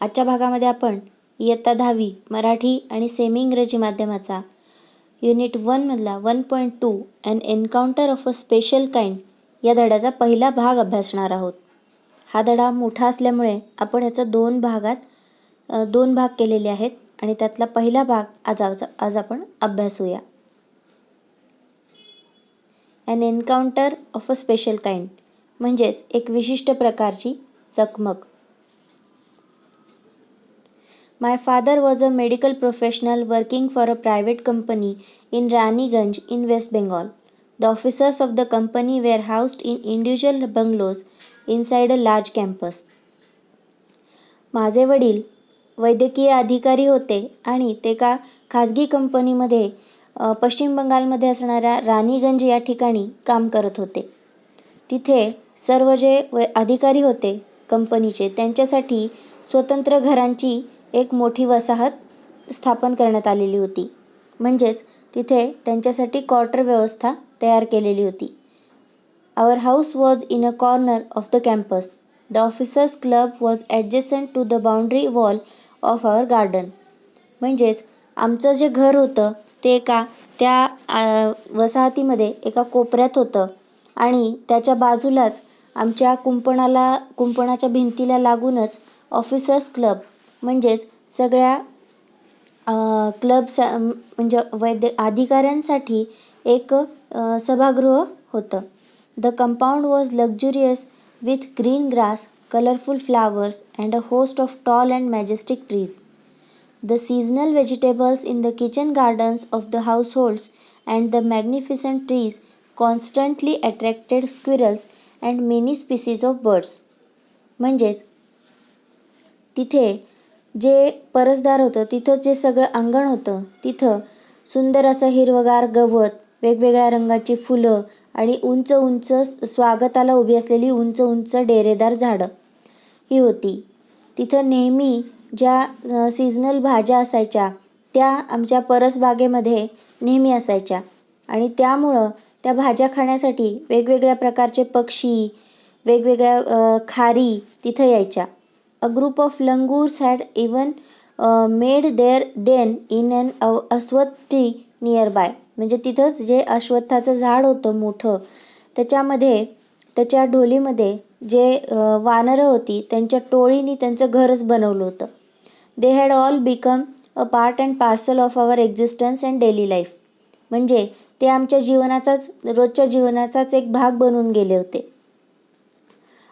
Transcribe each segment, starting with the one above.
आजच्या भागामध्ये आपण इयत्ता 10वी मराठी आणि सेमी इंग्रजी माध्यमाचा युनिट 1 मधला 1.2 an encounter of a special kind या धड्याचा पहिला भाग अभ्यासणार आहोत. हा धडा मोठा असल्यामुळे आपण याचा दोन भाग केलेले आहेत आणि त्यातला पहिला भाग आज आपण अभ्यासूया. An encounter of a special kind म्हणजेच एक विशिष्ट प्रकारची चकमक. My father was a medical professional working for a private company in Raniganj in West Bengal. The officers of the company were housed in individual bungalows inside a large campus. माझे वडील वैद्यकीय अधिकारी होते आणि ते एका खाजगी कंपनीमध्ये पश्चिम बंगालमध्ये असणाऱ्या रानीगंज या ठिकाणी काम करत होते. तिथे सर्व जे अधिकारी होते कंपनीचे त्यांच्यासाठी स्वतंत्र घरांची एक मोठी वसाहत स्थापन करण्यात आलेली होती. म्हणजेच तिथे त्यांच्यासाठी क्वार्टर व्यवस्था तयार केलेली होती. Our house was in a corner of the campus. The officers club was adjacent to the boundary wall of our garden. म्हणजेच आमचं जे घर होतं ते त्या वसाहतीमध्ये एका कोपऱ्यात होतं आणि त्याच्या बाजूलाच आमच्या कुंपणाच्या भिंतीला लागूनच ऑफिसर्स क्लब म्हणजेच सगळ्या क्लब्स म्हणजे अधिकाऱ्यांसाठी एक सभागृह होतं. The compound was luxurious with green grass, colourful flowers and a host of tall and majestic trees. The seasonal vegetables in the kitchen gardens of the households and the magnificent trees constantly attracted squirrels and many species of birds. म्हणजेच तिथे जे परसदार होतं तिथं जे सगळं अंगण होतं तिथं सुंदर असं हिरवगार गवत, वेगवेगळ्या रंगाची फुलं आणि उंच उंच स्वागताला उभी असलेली उंच उंच डेरेदार झाडं ही होती. तिथं नेहमी ज्या सीझनल भाज्या असायच्या त्या आमच्या परसबागेमध्ये नेहमी असायच्या आणि त्यामुळं त्या भाज्या खाण्यासाठी वेगवेगळ्या प्रकारचे पक्षी, वेगवेगळ्या खारी तिथं यायच्या. A group of langurs had even made their den in an ashwattha tree near by. म्हणजे तिथंच जे अश्वत्थाचं झाड होतं मोठं त्याच्या ढोलीमध्ये जे वानरं होती त्यांच्या टोळीने त्यांचं घरच बनवलं होतं. They had all become a part and parcel of our existence and daily life. म्हणजे ते आमच्या रोजच्या जीवनाचाच एक भाग बनून गेले होते.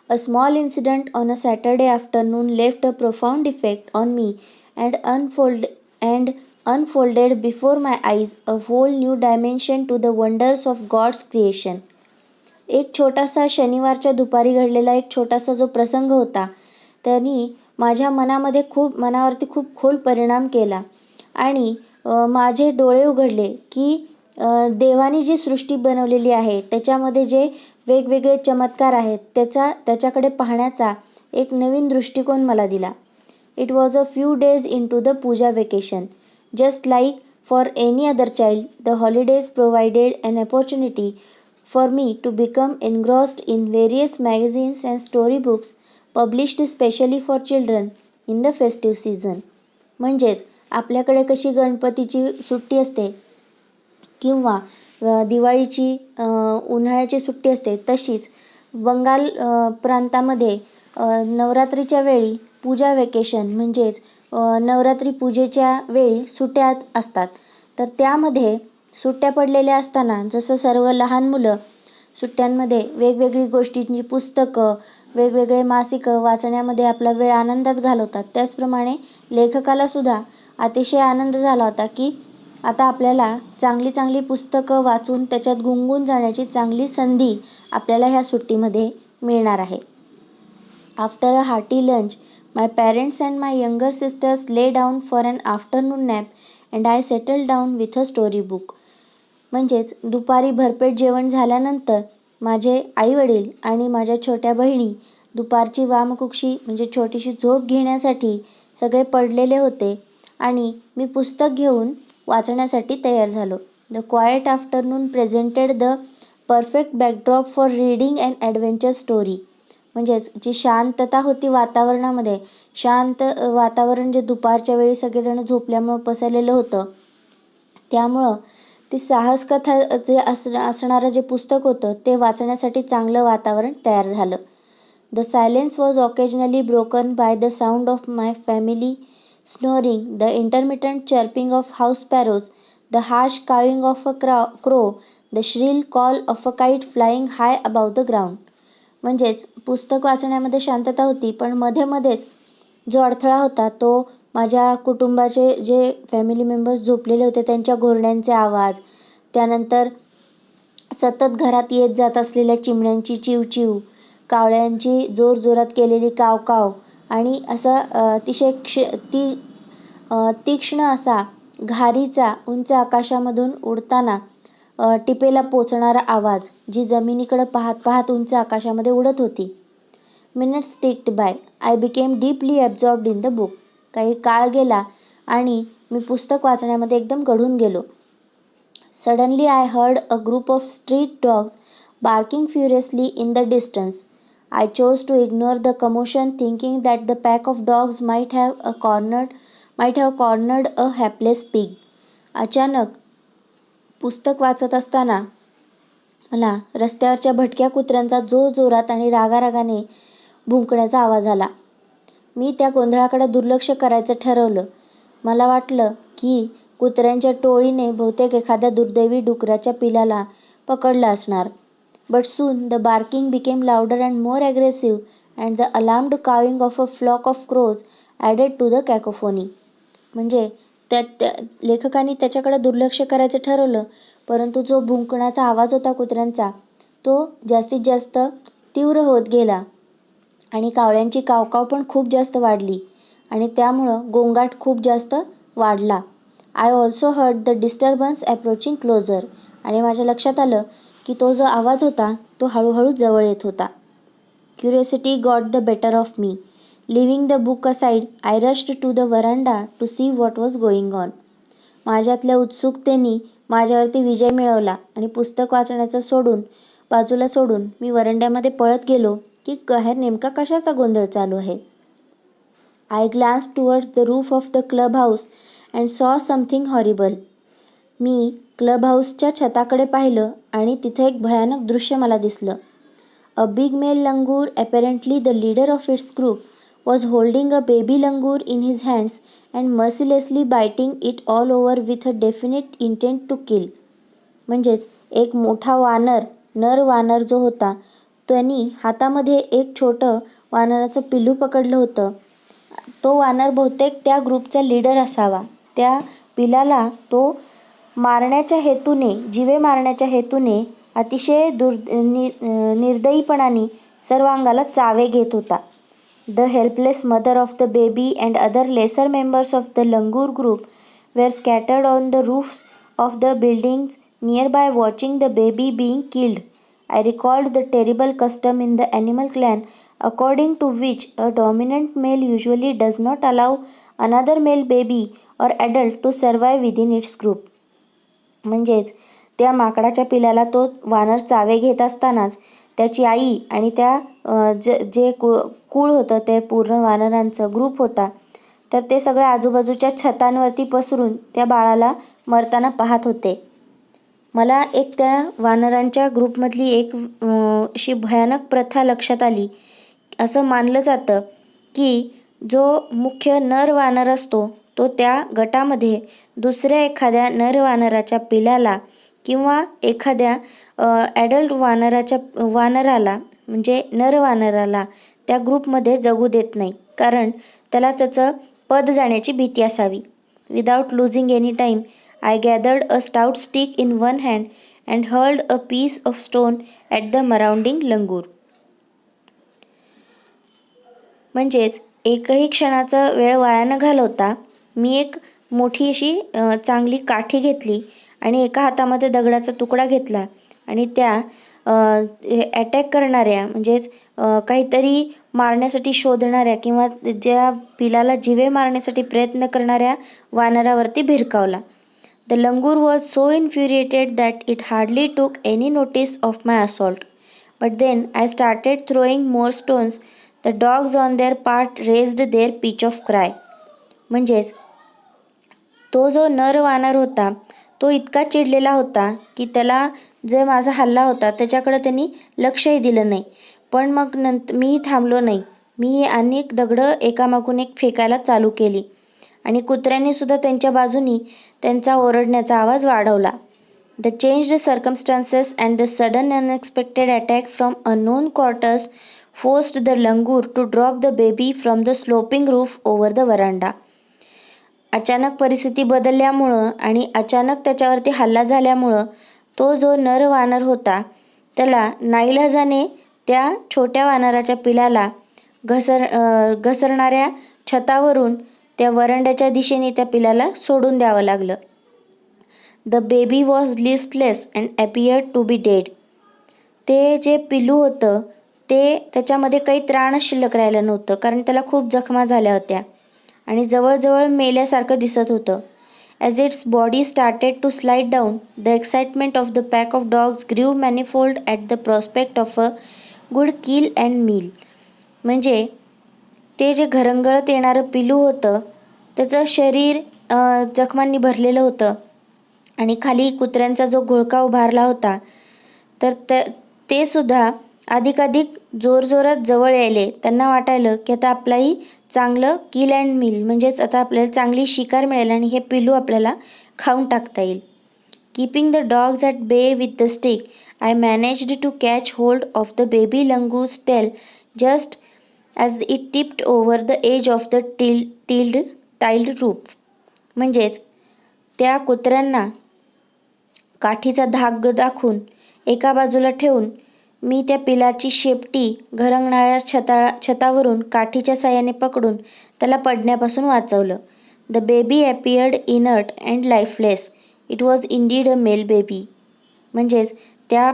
A small incident on a Saturday afternoon left a profound effect on me and unfolded before my eyes a whole new dimension to the wonders of God's creation. एक छोटासा शनिवारच्या दुपारी घडलेला एक छोटासा जो प्रसंग होता त्यांनी माझ्या मनावरती खूप खोल परिणाम केला आणि माझे डोळे उघडले की देवाने जी सृष्टी बनवलेली आहे त्याच्यामध्ये जे वेगवेगळे चमत्कार आहेत त्याच्याकडे पाहण्याचा एक नवीन दृष्टिकोन मला दिला. It was a few days into the puja vacation. Just like for any other child the holidays provided an opportunity for me to become engrossed in various magazines and storybooks published specially for children in the festive season. म्हणजेच आपल्याकडे कशी गणपतीची सुट्टी असते किंवा दिवाळीची उन्हाळ्याची सुट्टी असते तशीच बंगाल प्रांतामध्ये नवरात्रीच्या वेळी पूजा वेकेशन म्हणजेच नवरात्री पूजेच्या वेळी सुट्ट्या असतात. तर त्यामध्ये सुट्ट्या पडलेल्या असताना जसं सर्व लहान मुलं सुट्ट्यांमध्ये वेगवेगळी गोष्टींची पुस्तकं, वेगवेगळे मासिकं वाचण्यामध्ये आपला वेळ आनंदात घालवतात त्याचप्रमाणे लेखकालासुद्धा अतिशय आनंद झाला होता की आता आपल्याला चांगली चांगली पुस्तकं वाचून त्याच्यात गुंगून जाण्याची चांगली संधी आपल्याला ह्या सुट्टीमध्ये मिळणार आहे. After a hearty lunch my parents and my younger sisters lay down for an afternoon nap and I settle down with a story book. म्हणजेच दुपारी भरपेट जेवण झाल्यानंतर माझे आईवडील आणि माझ्या छोट्या बहिणी दुपारची वामकुक्षी म्हणजे छोटीशी झोप घेण्यासाठी सगळे पडलेले होते आणि मी पुस्तक घेऊन वाचण्यासाठी तयार झालो. The quiet afternoon presented the perfect backdrop for reading and adventure story. म्हणजेच जी शांतता होती वातावरणामध्ये, शांत वातावरण जे दुपारच्या वेळी सगळेजण झोपल्यामुळं पसरलेलं होतं, त्यामुळं ते साहस कथा जे असणारं जे पुस्तक होतं ते वाचण्यासाठी चांगलं वातावरण तयार झालं. The silence was occasionally broken by the sound of my family snoring, the intermittent chirping of house sparrows, the harsh cawing of a crow, the shrill call of a kite flying high above the ground. म्हणजेच पुस्तक वाचण्यामध्ये शांतता होती, पण मध्येच जो अडथळा होता तो माझ्या कुटुंबाचे जे फॅमिली मेंबर्स झोपलेले होते त्यांच्या घोरण्यांचे आवाज, त्यानंतर सतत घरात येत जात असलेल्या चिमण्यांची चिवचिव, कावळ्यांची जोरजोरात केलेली कावकाव आणि असा अतिशय तीक्ष्ण असा घारीचा उंच आकाशामधून उडताना टिपेला पोचणारा आवाज, जी जमिनीकडे पाहत पाहत उंच आकाशामध्ये उडत होती. Minutes ticked by. I became deeply absorbed in the book. काही काळ गेला आणि मी पुस्तक वाचण्यामध्ये एकदम गढून गेलो. Suddenly I heard a group of street dogs barking furiously in the distance. I chose to ignore the commotion, thinking that the pack of dogs might have cornered a hapless pig. अचानक पुस्तक वाचत असताना मला रस्त्यावरच्या भटक्या कुत्र्यांचा जोरात आणि रागारागाने भुंकण्याचा आवाज आला. मी त्या गोंधळाकडे दुर्लक्ष करायचं ठरवलं. मला वाटलं की कुत्र्यांच्या टोळीने बहुतेक एखाद्या दुर्दैवी डुकराच्या पिलाला पकडलं असणार. But soon the barking became louder and more aggressive, and the alarmed cawing of a flock of crows added to the cacophony. म्हणजे त्या लेखकाने त्याच्याकडे दुर्लक्ष करायचं ठरवलं, परंतु जो भुंकण्याचा आवाज होता कुत्र्यांचा तो जास्तीत जास्त तीव्र होत गेला आणि कावळ्यांची कावकाव पण खूप जास्त वाढली आणि त्यामुळं गोंगाट खूप जास्त वाढला. I also heard the disturbance approaching closer. आणि माझ्या लक्षात आलं की तो जो आवाज होता तो हळूहळू जवळ येत होता. Curiosity got the better of me. Leaving the book aside, I rushed to the veranda to see what was going on. माझ्यातल्या उत्सुकतेने माझ्यावरती विजय मिळवला आणि पुस्तक वाचण्याचं बाजूला सोडून मी वरांड्यामध्ये पळत गेलो की बाहेर नेमका कशाचा गोंधळ चालू आहे. I glanced towards the roof of the club house and saw something horrible. मी क्लब हाऊसच्या छताकडे पाहिलं आणि तिथे एक भयानक दृश्य मला दिसलं. A big male langur, apparently the leader of its group, was holding a baby langur in his hands and mercilessly biting it all over with a definite intent to kill. म्हणजेच एक मोठा नर वानर जो होता त्यांनी हातामध्ये एक छोटं वानराचं पिल्लू पकडलं होतं. तो वानर बहुतेक त्या ग्रुपचा लीडर असावा. त्या पिलाला तो जीवे मारण्याच्या हेतूने अतिशय निर्दयीपणाने सर्व अंगाला चावे घेत होता. The helpless mother of the baby and other lesser members of the langur group were scattered on the roofs of the buildings nearby watching the baby being killed. I recalled the terrible custom in the animal clan according to which a dominant male usually does not allow another male baby or adult to survive within its group. म्हणजेच त्या माकडाच्या पिलाला तो वानर चावे घेत असतानाच त्याची आई आणि त्या जे कुळ होतं ते पूर्ण वानरांचं ग्रुप होता तर ते सगळे आजूबाजूच्या छतांवरती पसरून त्या बाळाला मरताना पाहत होते. मला एक त्या वानरांच्या ग्रुपमधली एक अशी भयानक प्रथा लक्षात आली. असं मानलं जातं की जो मुख्य नर वानर असतो तो त्या गटामध्ये दुसऱ्या एखाद्या नर वानराच्या पिलाला किंवा एखाद्या ॲडल्ट वानराला म्हणजे नर वानराला त्या ग्रुपमध्ये जगू देत नाही, कारण त्याला त्याचं पद जाण्याची भीती असावी. Without losing any time I gathered a stout stick in one hand and hurled a piece of stone at the marauding langur. म्हणजेच एकही क्षणाचा वेळ वाया न घालवता मी एक मोठी अशी चांगली काठी घेतली आणि एका हातामध्ये दगडाचा तुकडा घेतला आणि त्या अटॅक करणाऱ्या म्हणजेच काहीतरी मारण्यासाठी शोधणाऱ्या किंवा ज्या पिलाला जिवे मारण्यासाठी प्रयत्न करणाऱ्या वानरावरती भिरकावला. The langur was so infuriated that it hardly took any notice of my assault. But then I started throwing more stones. The dogs on their part raised their pitch of cry. म्हणजेच तो जो नर वानर होता तो इतका चिडलेला होता की त्याला जे माझा हल्ला होता त्याच्याकडे त्यांनी लक्षही दिलं नाही. पण मग मी थांबलो नाही. मी अनेक दगडं एकामागून एक फेकायला चालू केली आणि कुत्र्यांनी सुद्धा त्यांच्या बाजूनी त्यांचा ओरडण्याचा आवाज वाढवला. The changed circumstances and the sudden unexpected attack from unknown quarters forced the langur to drop the baby from the sloping roof over the veranda. अचानक परिस्थिती बदलल्यामुळं आणि अचानक त्याच्यावरती हल्ला झाल्यामुळं तो जो नर वानर होता त्याला नाईलाजाने त्या छोट्या वानराच्या पिलाला घसरणाऱ्या छतावरून त्या वरंड्याच्या दिशेने त्या पिलाला सोडून द्यावं लागलं. The baby was listless and appeared to be dead. ते जे पिलू होतं त्याच्यामध्ये काही त्राणच शिल्लक राहिलं नव्हतं, कारण त्याला खूप जखमा झाल्या होत्या आणि जवळजवळ मेल्यासारखं दिसत होतं. As its body started to slide down, the excitement of the pack of dogs grew manifold at the prospect of a good kill and meal. म्हणजे ते जे घरंगळत येणारं पिलू होतं त्याचं शरीर जखमांनी भरलेलं होतं आणि खाली कुत्र्यांचा जो घोळका उभारला होता तर ते सुद्धा अधिकाधिक जोरजोरात जवळ यायले. त्यांना वाटायलं की आता आपलाही चांगलं किल अँड मील म्हणजेच आता आपल्याला चांगली शिकार मिळेल आणि हे पिलू आपल्याला खाऊन टाकता येईल. Keeping the dogs at bay with the stick, I managed to catch hold of the baby langur's tail just as it tipped over the edge of the tiled roof. म्हणजेच त्या कुत्र्यांना काठीचा धाक दाखवून एका बाजूला ठेवून मी त्या पिलाची शेपटी घरंगणाऱ्या छतावरून काठीच्या साह्याने पकडून त्याला पडण्यापासून वाचवलं. The baby appeared inert and lifeless. It was indeed a male baby. म्हणजेच त्या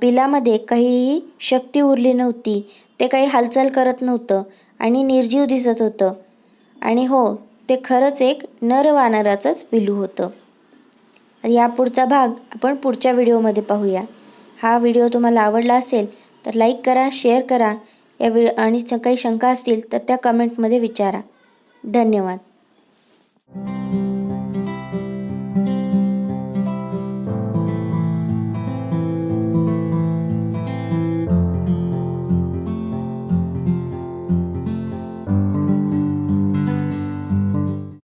पिलामध्ये काहीही शक्ती उरली नव्हती, ते काही हालचाल करत नव्हतं आणि निर्जीव दिसत होतं. आणि हो, ते खरंच एक नर वानराचंच पिलू होतं. या पुढचा भाग आपण पुढच्या व्हिडिओमध्ये पाहूया. हा व्हिडिओ तुम्हाला आवडला असेल तर लाईक करा, शेअर करा. आणि काही शंका असतील तर त्या कमेंटमध्ये विचारा. धन्यवाद.